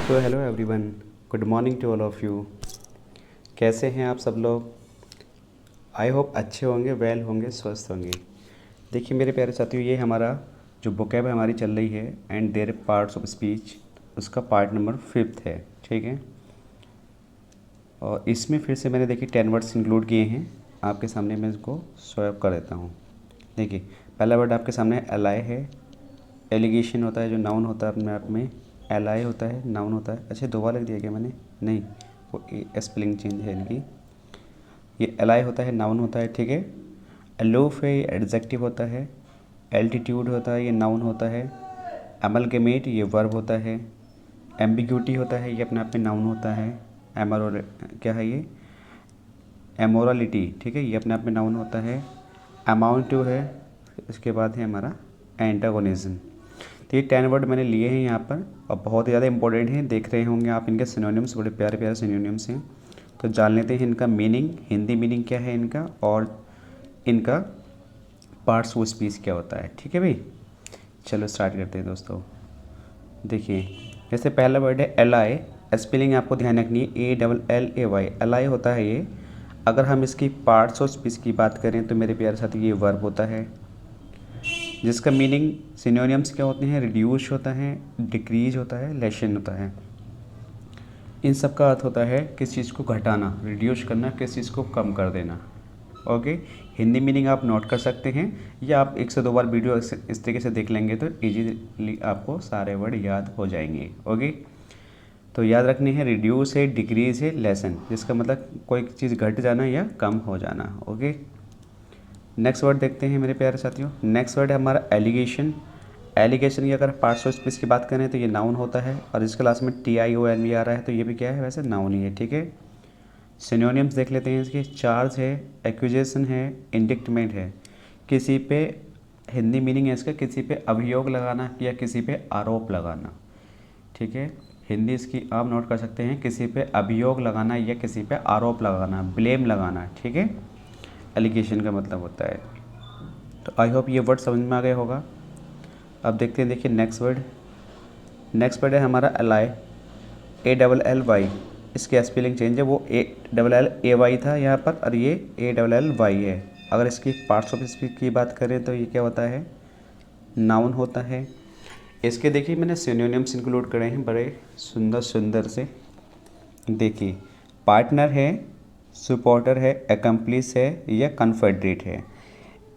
तो hello everyone, good morning to all of you. कैसे हैं आप सब लोग? आई होप अच्छे होंगे, वेल होंगे, स्वस्थ होंगे। देखिए मेरे प्यारे साथियों, ये हमारा जो बुकैब हमारी चल रही है and there parts of speech, उसका पार्ट नंबर 5 है, ठीक है। और इसमें फिर से मैंने देखिए 10 वर्ड्स इंक्लूड किए हैं। आपके सामने मैं इसको स्वैप कर देता हूँ। देखिए पहला वर्ड आपके सामने एलाई है। एलिगेशन होता है जो नाउन होता है अपने आप में, एलाई होता है नाउन होता है। अच्छा दो बार लिख दिया क्या मैंने? नहीं, वो स्पेलिंग चेंज है इनकी। ये एलाई होता है नाउन होता है, ठीक है। अलोफ है ये एडजेक्टिव होता है। एल्टीट्यूड होता है ये नाउन होता है। अमलगमेट ये वर्ब होता है। एम्बिग्यूटी होता है ये अपने आप में नाउन होता है। एमोरल क्या है ये? एमोरलिटी, ठीक है, ये अपने आप में नाउन होता है। अमाउंट टू है, इसके बाद है हमारा एंटागोनिज्म। तो ये 10 वर्ड मैंने लिए हैं यहाँ पर और बहुत ही ज़्यादा इंपॉर्टेंट हैं। देख रहे होंगे आप इनके सिनोनिम्स, बड़े प्यारे प्यारे सिनोनिम्स हैं। तो जान लेते हैं इनका मीनिंग, हिंदी मीनिंग क्या है इनका और इनका पार्ट्स ऑफ स्पीच क्या होता है, ठीक है भाई। चलो स्टार्ट करते हैं दोस्तों। देखिए जैसे पहला वर्ड है एलाई। स्पेलिंग आपको ध्यान रखनी है, ALLAY। एलाई होता है ये। अगर हम इसकी पार्ट्स ऑफ स्पीच की बात करें तो मेरे प्यारे साथी ये वर्ब होता है, जिसका मीनिंग सिनोनिम्स क्या होते हैं? रिड्यूस होता है, डिक्रीज होता है, लेशन होता है। इन सब का अर्थ होता है किस चीज़ को घटाना, रिड्यूस करना, किस चीज़ को कम कर देना। ओके, हिंदी मीनिंग आप नोट कर सकते हैं या आप 1 से 2 बार वीडियो इस तरीके से देख लेंगे तो इजीली आपको सारे वर्ड याद हो जाएंगे। ओके, तो याद रखनी है, रिड्यूस है, डिक्रीज है, लेसन, जिसका मतलब कोई चीज़ घट जाना या कम हो जाना। ओके, नेक्स्ट वर्ड देखते हैं मेरे प्यारे साथियों। नेक्स्ट वर्ड है हमारा एलिगेशन। एलिगेशन की अगर पार्ट्स ऑफ स्पीच की बात करें तो ये नाउन होता है और इस क्लास में TION भी आ रहा है तो ये भी क्या है? वैसे नाउन ही है, ठीक है। सिनोनिम्स देख लेते हैं इसके। चार्ज है, एक्यूजेशन है, इंडिक्टमेंट है। किसी पे हिंदी मीनिंग है इसका, किसी पे अभियोग लगाना या किसी पे आरोप लगाना, ठीक है। हिंदी इसकी आप नोट कर सकते हैं, किसी पे अभियोग लगाना या किसी पे आरोप लगाना, ब्लेम लगाना, ठीक है। एलिगेशन का मतलब होता है। तो आई होप ये वर्ड समझ में आ गया होगा। अब देखते हैं, देखिए नेक्स्ट वर्ड। नेक्स्ट वर्ड है हमारा एलाई। ALLY। इसकी स्पेलिंग चेंज है, वो ALLAY था यहाँ पर और ये ALLY है। अगर इसकी पार्ट्स ऑफ स्पीच की बात करें तो ये क्या होता है? नाउन होता है। इसके देखिए मैंने सिनोनिम्स इंक्लूड करे हैं बड़े सुंदर सुंदर से। देखिए पार्टनर है, सपोर्टर है, एकम्प्लिस है या कन्फेडरेट है।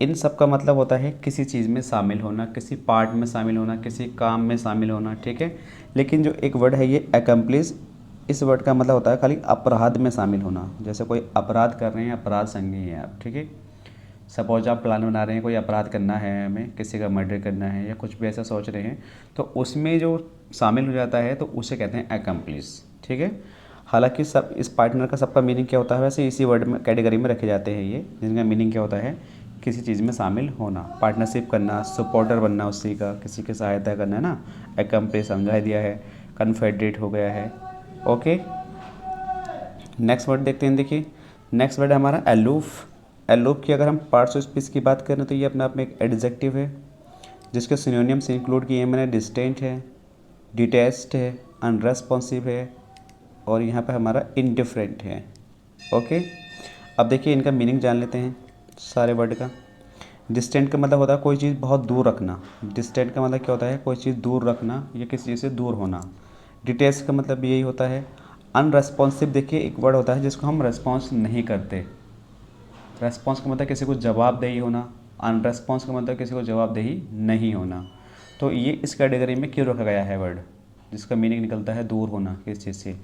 इन सब का मतलब होता है किसी चीज़ में शामिल होना, किसी पार्ट में शामिल होना, किसी काम में शामिल होना, ठीक है। लेकिन जो एक वर्ड है ये एकम्प्लिस, इस वर्ड का मतलब होता है खाली अपराध में शामिल होना। जैसे कोई अपराध कर रहे हैं, अपराध संज्ञी हैं आप, ठीक है। सपोज आप प्लान बना रहे हैं, कोई अपराध करना है, हमें किसी का मर्डर करना है या कुछ भी ऐसा सोच रहे हैं, तो उसमें जो शामिल हो जाता है तो उसे कहते हैं एकम्प्लिस, ठीक है। हालांकि सब इस पार्टनर का सबका मीनिंग क्या होता है? वैसे इसी वर्ड में कैटेगरी में रखे जाते हैं ये, जिनका मीनिंग क्या होता है? किसी चीज़ में शामिल होना, पार्टनरशिप करना, सपोर्टर बनना उसी का, किसी की सहायता करना, है ना। एकम्प्लिस समझा दिया है, कन्फेडरेट हो गया है। ओके, नेक्स्ट वर्ड देखते हैं। देखिए नेक्स्ट वर्ड है हमारा एलूफ। एलूफ की अगर हम पार्ट्स ऑफ स्पीच की बात करें तो ये अपने आप में एक एडजेक्टिव है, जिसके सिनोनिम्स इंक्लूड किए हैं मैंने। डिस्टेंट है, डिटैच्ड है, अनरेस्पॉन्सिव है और यहाँ पे हमारा इनडिफरेंट है। ओके, अब देखिए इनका मीनिंग जान लेते हैं सारे वर्ड का। डिस्टेंट का मतलब होता है कोई चीज़ बहुत दूर रखना। डिस्टेंट का मतलब क्या होता है? कोई चीज़ दूर रखना या किसी चीज़ से दूर होना। डिटेच का मतलब यही होता है। अनरेस्पॉन्सिव देखिए एक वर्ड होता है जिसको हम रेस्पॉन्स नहीं करते। रेस्पॉन्स का मतलब किसी को जवाबदेही होना, अनरेस्पॉन्स का मतलब किसी को जवाबदेही नहीं होना। तो ये इस कैटेगरी में क्यों रखा गया है वर्ड, जिसका मीनिंग निकलता है दूर होना किस चीज़ से।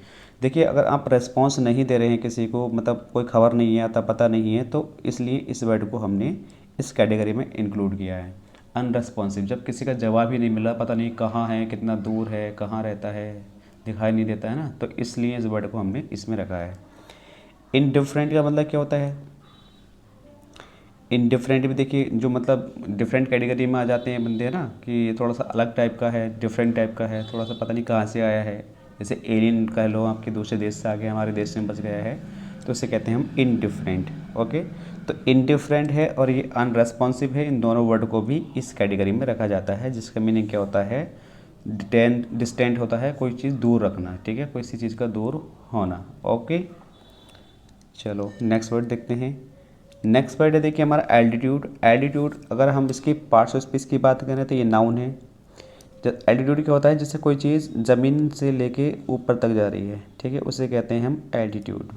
देखिए अगर आप रेस्पॉन्स नहीं दे रहे हैं किसी को, मतलब कोई खबर नहीं है, आता पता नहीं है, तो इसलिए इस वर्ड को हमने इस कैटेगरी में इंक्लूड किया है। अनरेस्पॉन्सिव, जब किसी का जवाब ही नहीं मिला, पता नहीं कहाँ है, कितना दूर है, कहाँ रहता है, दिखाई नहीं देता है ना, तो इसलिए इस वर्ड को हमने इसमें रखा है। इनडिफरेंट का मतलब क्या होता है? इनडिफरेंट भी देखिए जो मतलब डिफरेंट कैटेगरी में आ जाते हैं बंदे, है ना, कि थोड़ा सा अलग टाइप का है, डिफरेंट टाइप का है, थोड़ा सा पता नहीं कहाँ से आया है। जैसे एलियन कह लो, आपके दूसरे देश से आके हमारे देश में बस गया है, तो उसे कहते हैं हम इनडिफरेंट। ओके, तो इनडिफरेंट है और ये अनरेस्पॉन्सिव है, इन दोनों वर्ड को भी इस कैटेगरी में रखा जाता है, जिसका मीनिंग क्या होता है? डिस्टेंट होता है कोई चीज़ दूर रखना, ठीक है, कोई सी चीज़ का दूर होना। ओके, चलो नेक्स्ट वर्ड देखते हैं। नेक्स्ट वर्ड है देखिए हमारा एल्टीट्यूड। एल्टीट्यूड अगर हम इसकी पार्ट्स ऑफ स्पीच की बात करें तो ये नाउन है। एल्टीट्यूड क्या होता है, जिससे कोई चीज़ ज़मीन से लेके ऊपर तक जा रही है, ठीक है, उसे कहते हैं हम एल्टीट्यूड।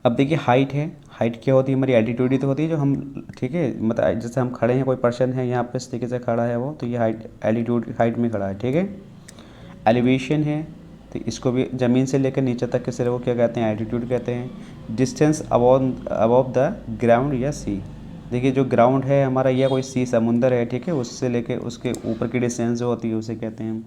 अब देखिए हाइट है। हाइट क्या होती है हमारी, एल्टीट्यूड ही तो होती है जो हम, ठीक है, मतलब जैसे हम खड़े हैं, कोई पर्सन है यहाँ पे इस तरीके से खड़ा है वो, तो ये हाइट एल्टीट्यूड हाइट में खड़ा है, ठीक है। एलिवेशन है, तो इसको भी ज़मीन से लेकर नीचे तक के सिरे को क्या कहते हैं, एल्टीट्यूड कहते हैं। डिस्टेंस अबव द ग्राउंड या सी, देखिए जो ग्राउंड है हमारा या कोई सी समुंदर है, ठीक है, उससे लेके उसके ऊपर की डिस्टेंस जो होती है उसे कहते हैं हम।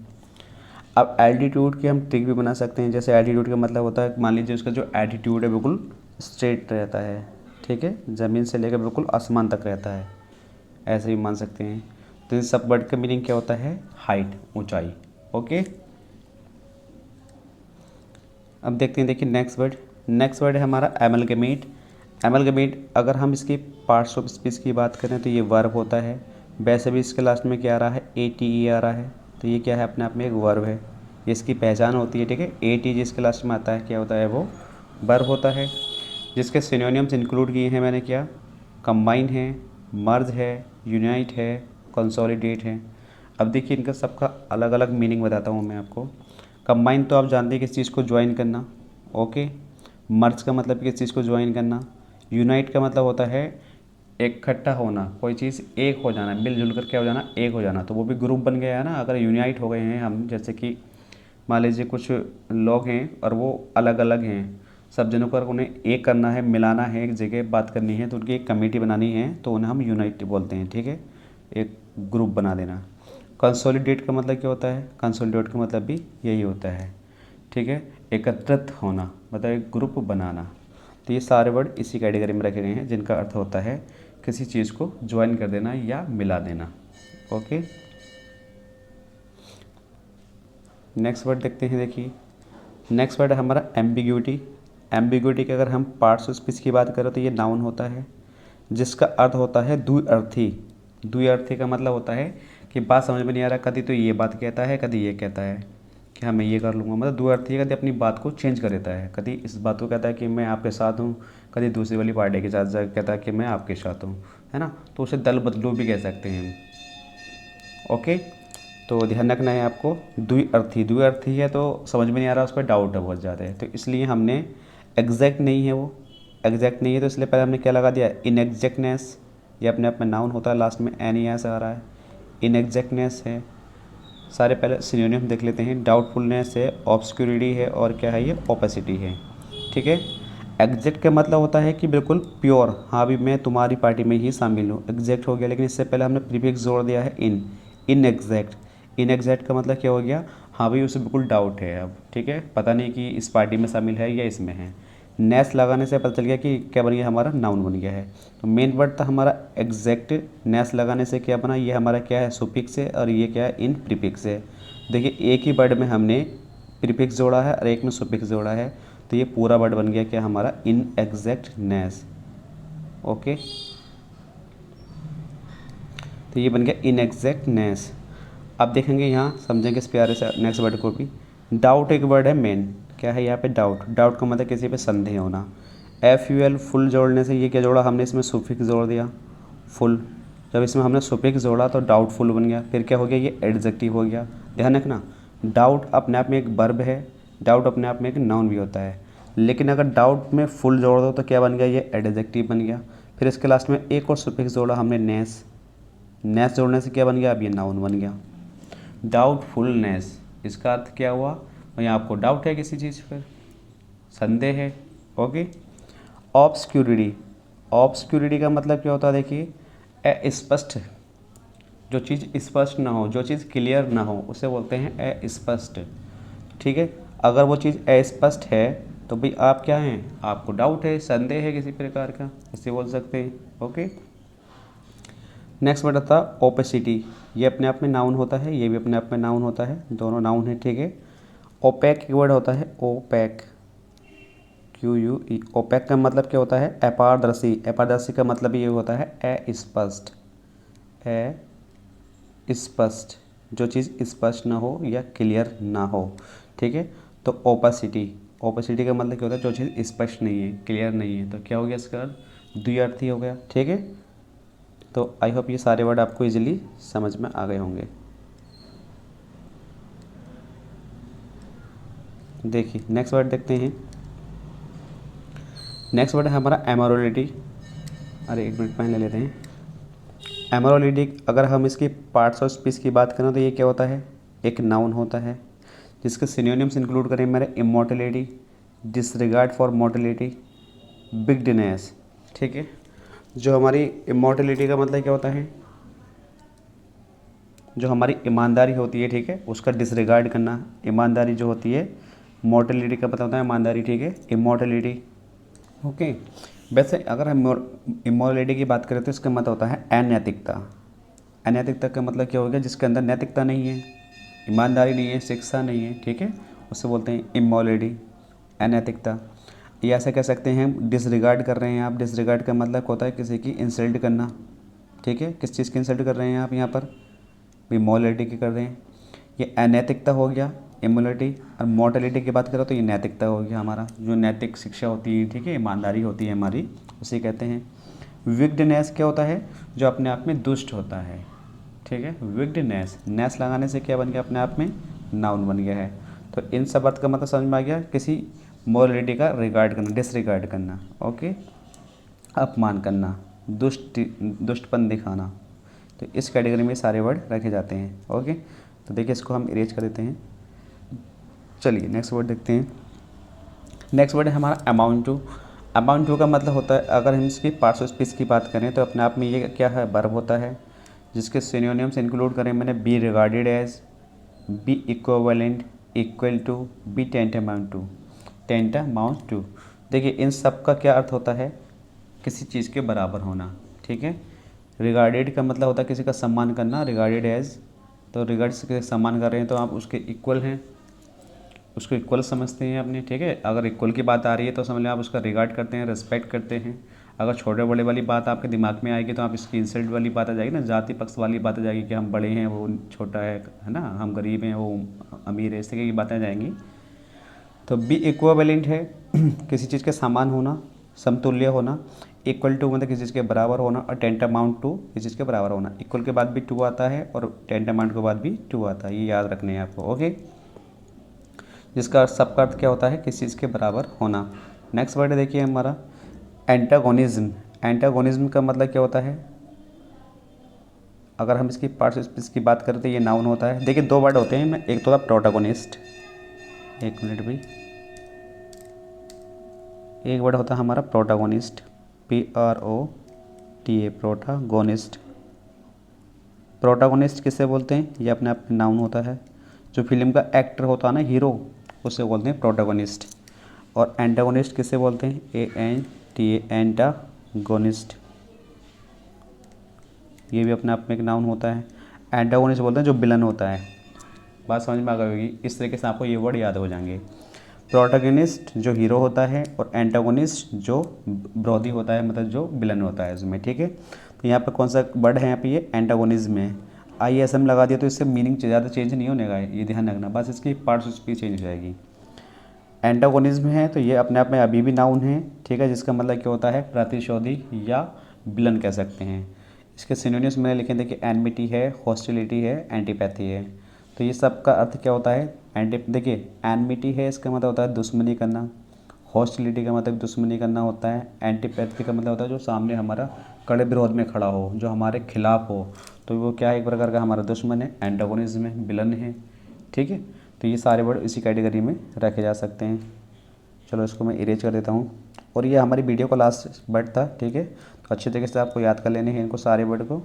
अब एल्टीट्यूड की हम ट्रिक भी बना सकते हैं। जैसे एल्टीट्यूड का मतलब होता है, मान लीजिए उसका जो एल्टीट्यूड है बिल्कुल स्ट्रेट रहता है, ठीक है, ज़मीन से लेकर बिल्कुल आसमान तक रहता है, ऐसे भी मान सकते हैं। तो इस सब वर्ड का मीनिंग क्या होता है, हाइट, ऊंचाई। ओके, अब देखते हैं, देखिए नेक्स्ट वर्ड। नेक्स्ट वर्ड है हमारा एमलगमेट। एमलगमेट अगर हम इसकी पार्ट्स ऑफ स्पीच की बात करें तो ये वर्ब होता है। वैसे भी इसके लास्ट में क्या आ रहा है, ATE आ रहा है, तो ये क्या है, अपने आप में एक वर्ब है, ये इसकी पहचान होती है, ठीक है। AT जिसके लास्ट में आता है क्या होता है, वो वर्ब होता है। जिसके सिनोनिम्स इंक्लूड किए हैं मैंने, क्या, कंबाइन है, मर्ज है, यूनाइट है, कंसोलिडेट है। अब देखिए इनका सबका अलग अलग मीनिंग बताता हूँ मैं आपको। कंबाइन तो आप जानते हैं किस चीज़ को ज्वाइन करना, ओके। मर्ज का मतलब किस चीज़ को ज्वाइन करना। यूनाइट का मतलब होता है इकट्ठा होना, कोई चीज़ एक हो जाना, मिलजुल कर क्या हो जाना, एक हो जाना, तो वो भी ग्रुप बन गया है ना। अगर यूनाइट हो गए हैं हम, जैसे कि मान लीजिए कुछ लोग हैं और वो अलग अलग हैं, सब जनों को उन्हें एक करना है, मिलाना है, एक जगह बात करनी है, तो उनकी एक कमेटी बनानी है, तो उन्हें हम यूनाइट बोलते हैं, ठीक है, एक ग्रुप बना देना। कंसोलिडेट का मतलब क्या होता है, कंसोलिडेट का मतलब भी यही होता है, ठीक है, एकत्रित होना, मतलब एक ग्रुप बनाना। तो ये सारे वर्ड इसी कैटेगरी में रखे गए हैं जिनका अर्थ होता है किसी चीज़ को ज्वाइन कर देना या मिला देना। ओके, नेक्स्ट वर्ड देखते हैं। देखिए नेक्स्ट वर्ड है हमारा एम्बिग्यूटी। एम्बिग्यूटी के अगर हम पार्ट्स ऑफ स्पीच की बात करें तो ये नाउन होता है, जिसका अर्थ होता है द्विअर्थी। द्विअर्थी का मतलब होता है कि बात समझ में नहीं आ रहा, कभी तो ये बात कहता है, कभी ये कहता है कि हाँ मैं ये कर लूँगा, मतलब द्विअर्थी कभी अपनी बात को चेंज कर देता है, कभी इस बात को कहता है कि मैं आपके साथ हूँ, कभी दूसरी वाली पार्टी के साथ जाकर कहता है कि मैं आपके साथ हूँ, है ना, तो उसे दल बदलू भी कह सकते हैं हम। ओके, तो ध्यान रखना है आपको, द्विअर्थी, द्विअर्थी है तो समझ में नहीं आ रहा, उस पर डाउट है बहुत ज़्यादा है, तो इसलिए हमने एग्जैक्ट नहीं है, वो एग्जैक्ट नहीं है, तो इसलिए पहले हमने क्या लगा दिया, इनएग्जैक्टनेस। ये अपने आप में नाउन होता है, लास्ट में NES आ रहा है, इनएग्जैक्टनेस है। सारे पहले सिनोनिम देख लेते हैं। डाउटफुलनेस है, ऑब्सक्यूरिटी है, और क्या है ये, ओपेसिटी है, ठीक है। एग्जैक्ट का मतलब होता है कि बिल्कुल प्योर, हाँ भी मैं तुम्हारी पार्टी में ही शामिल हूँ, एग्जैक्ट हो गया। लेकिन इससे पहले हमने प्रीफिक्स जोड़ दिया है इनएग्जैक्ट। इनएग्जैक्ट का मतलब क्या हो गया, हाँ भाई उसे बिल्कुल डाउट है अब, ठीक है, पता नहीं कि इस पार्टी में शामिल है या इसमें है। नेस लगाने से पता चल गया कि क्या बन गया, हमारा नाउन बन गया है। तो मेन वर्ड था हमारा एग्जैक्ट, नेस लगाने से क्या बना, ये हमारा क्या है, सुफिक्स है, और ये क्या है, इन प्रीफिक्स है। देखिए एक ही वर्ड में हमने प्रीफिक्स जोड़ा है और एक में सुफिक्स जोड़ा है, तो ये पूरा वर्ड बन गया क्या, हमारा इनएग्जैक्टनेस। ओके, तो ये बन गया इनएग्जैक्टनेस। अब देखेंगे यहाँ, समझेंगे इस प्यारे से नेक्स्ट वर्ड को भी। डाउट एक वर्ड है मेन, क्या है यहाँ पे, डाउट। डाउट का मतलब किसी पे संदेह होना। FUL फुल जोड़ने से ये क्या जोड़ा हमने, इसमें सुफिक्स जोड़ दिया, फुल। जब इसमें हमने सुफिक्स जोड़ा तो डाउटफुल बन गया, फिर क्या हो गया, ये एडजेक्टिव हो गया। ध्यान रखना, डाउट अपने आप में एक वर्ब है, डाउट अपने आप में एक नाउन भी होता है, लेकिन अगर डाउट में फुल जोड़ दो तो क्या बन गया, ये एडजेक्टिव बन गया। फिर इसके लास्ट में एक और सुफिक्स जोड़ा हमने, नेस। नेस जोड़ने से क्या बन गया, अब ये नाउन बन गया, डाउटफुलनेस। इसका अर्थ क्या हुआ, वहीं आपको डाउट है किसी चीज़ पर, संदेह है। ओके, ऑब्सक्यूरिटी। ऑब्सक्यूरिटी का मतलब क्या होता है, देखिए अस्पष्ट, जो चीज़ स्पष्ट ना हो, जो चीज़ क्लियर ना हो, उसे बोलते हैं अस्पष्ट, ठीक है। अगर वो चीज़ अस्पष्ट है तो भाई आप क्या हैं, आपको डाउट है, संदेह है किसी प्रकार का, इसे बोल सकते हैं। ओके, नेक्स्ट वर्ड आता है ओपेसिटी। ये अपने आप में नाउन होता है, ये भी अपने आप में नाउन होता है, दोनों नाउन है, ठीक है। ओपैक एक वर्ड होता है, ओपैक, QUE। ओपैक का मतलब क्या होता है, अपारदर्शी। अपारदर्शी का मतलब ये होता है अस्पष्ट, अस्पष्ट, जो चीज़ स्पष्ट ना हो या क्लियर ना हो, ठीक है। तो ओपेसिटी, ओपेसिटी का मतलब क्या होता है, जो चीज़ स्पष्ट नहीं है, क्लियर नहीं है, तो क्या हो गया इसका अर्थ, द्विअर्थी हो गया, ठीक है। तो आई होप ये सारे वर्ड आपको इजीली समझ में आ गए होंगे। देखिए नेक्स्ट वर्ड देखते हैं। नेक्स्ट वर्ड है हमारा एमोरलिटी। अरे एक मिनट पहले लेते हैं। एमोरलिटी, अगर हम इसकी पार्ट्स ऑफ स्पीच की बात करें तो ये क्या होता है, एक नाउन होता है जिसके सिनोनिम्स इंक्लूड करें मेरे immortality, disregard for mortality, bigness, ठीक है। जो हमारी इमोर्टलिटी का मतलब क्या होता है, जो हमारी ईमानदारी होती है, ठीक है, उसका डिसरिगार्ड करना, ईमानदारी जो होती है। मोर्टलिटी का पता होता है ईमानदारी, ठीक है, इमोर्टलिटी, ओके। वैसे अगर हम इमोरलिटी की बात करें तो इसका मतलब होता है अनैतिकता। अनैतिकता का मतलब क्या हो गया, जिसके अंदर नैतिकता नहीं है, ईमानदारी नहीं है, शिक्षा नहीं है, ठीक है, उससे बोलते हैं इमोरलिटी, अनैतिकता। या ऐसा कह सकते हैं डिसरिगार्ड कर रहे हैं आप। डिसरिगार्ड का मतलब होता है किसी की इंसल्ट करना, ठीक है। किस चीज़ की इंसल्ट कर रहे हैं आप यहाँ पर, इमोरलिटी की कर रहे हैं। ये अनैतिकता हो गया इमोरलिटी। और मोर्टलिटी की बात करें तो ये नैतिकता हो गया हमारा, जो नैतिक शिक्षा होती है, ठीक है, ईमानदारी होती है हमारी, उसे कहते हैं। विक्डनेस क्या होता है, जो अपने आप में दुष्ट होता है, ठीक है। विक्डनेस, नेस लगाने से क्या बन गया, अपने आप में नाउन बन गया है। तो इन सब अर्थ का मतलब समझ में आ गया, किसी मोरलिटी का रिगार्ड करना, डिसरिगार्ड करना, ओके, अपमान करना, दुष्टपन दिखाना। तो इस कैटेगरी में सारे वर्ड रखे जाते हैं, ओके। तो देखिए इसको हम इरेज कर देते हैं। चलिए नेक्स्ट वर्ड देखते हैं। नेक्स्ट वर्ड है हमारा अमाउंट टू। अमाउंट टू का मतलब होता है, अगर हम इसकी पार्ट्स ऑफ स्पीच की बात करें तो अपने आप में ये क्या है, वर्ब होता है जिसके सिनोनिम्स इंक्लूड करें मैंने be regarded as, be equivalent, equal to, be tantamount to, tantamount to. देखिए इन सब का क्या अर्थ होता है, किसी चीज़ के बराबर होना, ठीक है। रिगार्डेड का मतलब होता है किसी का सम्मान करना, रिगार्डेड एज, तो रिगार्ड से सम्मान कर रहे हैं तो आप उसके इक्वल हैं, उसको इक्वल समझते हैं अपने, ठीक है। अगर इक्वल की बात आ रही है तो समझ लें आप उसका रिगार्ड करते हैं, रिस्पेक्ट करते हैं। अगर छोटे बड़े वाली बात आपके दिमाग में आएगी तो आप इसकी इंसल्ट वाली बात आ जाएगी ना, जाति पक्ष वाली बात आ जाएगी कि हम बड़े हैं वो छोटा है ना, हम गरीब हैं वो अमीर है, इस तरह की बातें आ जाएंगी। तो बी इक्विवेलेंट है किसी चीज़ के समान होना, समतुल्य होना। इक्वल टू मतलब किसी चीज़ के बराबर होना, और टेंटामाउंट टू किसी चीज़ के बराबर होना। इक्वल के बाद भी टू आता है और टेंटामाउंट के बाद भी टू आता है, ये याद रखने हैं आपको, ओके। जिसका सबका अर्थ क्या होता है, किसी चीज़ के बराबर होना। नेक्स्ट वर्ड देखिए हमारा एंटागोनिज्म। एंटागोनिज्म का मतलब क्या होता है, अगर हम इसकी पार्ट्स ऑफ स्पीच की बात करें तो ये नाउन होता है। देखिए दो वर्ड होते हैं, मैं एक तो होता प्रोटागोनिस्ट, एक मिनट भाई, एक वर्ड होता है हमारा प्रोटागोनिस्ट, PROTA, प्रोटागोनिस्ट। प्रोटागोनिस्ट किससे बोलते हैं, ये अपने आप में नाउन होता है। जो फिल्म का एक्टर होता है ना, हीरो, उससे बोलते हैं प्रोटागोनिस्ट। और एंटागोनिस्ट किससे बोलते हैं, ANTA, एंटागोनिस्ट, ये भी अपने आप में एक नाउन होता है। एंटागोनिस्ट बोलते हैं जो विलन होता है। बात समझ में आ गई होगी, इस तरीके से आपको ये वर्ड याद हो जाएंगे। प्रोटैगनिस्ट जो हीरो होता है और एंटागोनिस्ट जो विरोधी होता है, मतलब जो विलन होता है उसमें, ठीक है। तो यहाँ पर कौन सा वर्ड है, यहाँ पे ये एंटागोनिज्म है। ISM लगा दिया तो इससे मीनिंग ज़्यादा चेंज नहीं होने का है, ये ध्यान रखना, बस इसकी पार्ट्स ऑफ स्पीच चेंज हो जाएगी। एंटागोनिज्म है तो ये अपने आप में अभी भी नाउन है, ठीक है, जिसका मतलब क्या होता है, प्रतिशोधी या विलन कह सकते हैं। इसके सिनोनिम्स मैंने लिखे, देखिए एनमिटी है, हॉस्टिलिटी है, एंटीपैथी है। तो ये सब का अर्थ क्या होता है, देखिए एनमिटी है, इसका मतलब होता है दुश्मनी करना। हॉस्टिलिटी का मतलब दुश्मनी करना होता है। एंटीपैथी का मतलब होता है जो सामने हमारा कड़े विरोध में खड़ा हो, जो हमारे खिलाफ हो, तो वो क्या है, एक प्रकार का हमारा दुश्मन है। एंटागोनिज्म है, विलन है, ठीक है। तो ये सारे वर्ड इसी कैटेगरी में रखे जा सकते हैं। चलो इसको मैं इरेज कर देता हूँ। और ये हमारी वीडियो का लास्ट वर्ड था, ठीक है। तो अच्छे तरीके से आपको याद कर लेने हैं इनको सारे वर्ड को।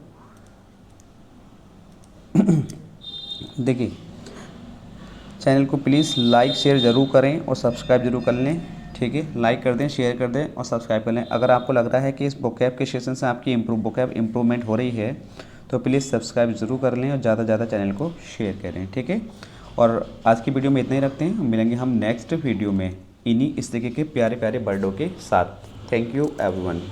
देखिए चैनल को प्लीज़ लाइक शेयर ज़रूर करें और सब्सक्राइब जरूर कर लें, ठीक है। लाइक कर दें, शेयर कर दें और सब्सक्राइब कर लें। अगर आपको लगता है कि इस वोकैब के सेशन से आपकी वोकैब इम्प्रूवमेंट हो रही है तो प्लीज़ सब्सक्राइब ज़रूर कर लें और ज़्यादा से ज़्यादा चैनल को शेयर करें, ठीक है। और आज की वीडियो में इतना ही रखते हैं, मिलेंगे हम नेक्स्ट वीडियो में इन्हीं इस तरीके के प्यारे प्यारे वर्डों के साथ। Thank you everyone.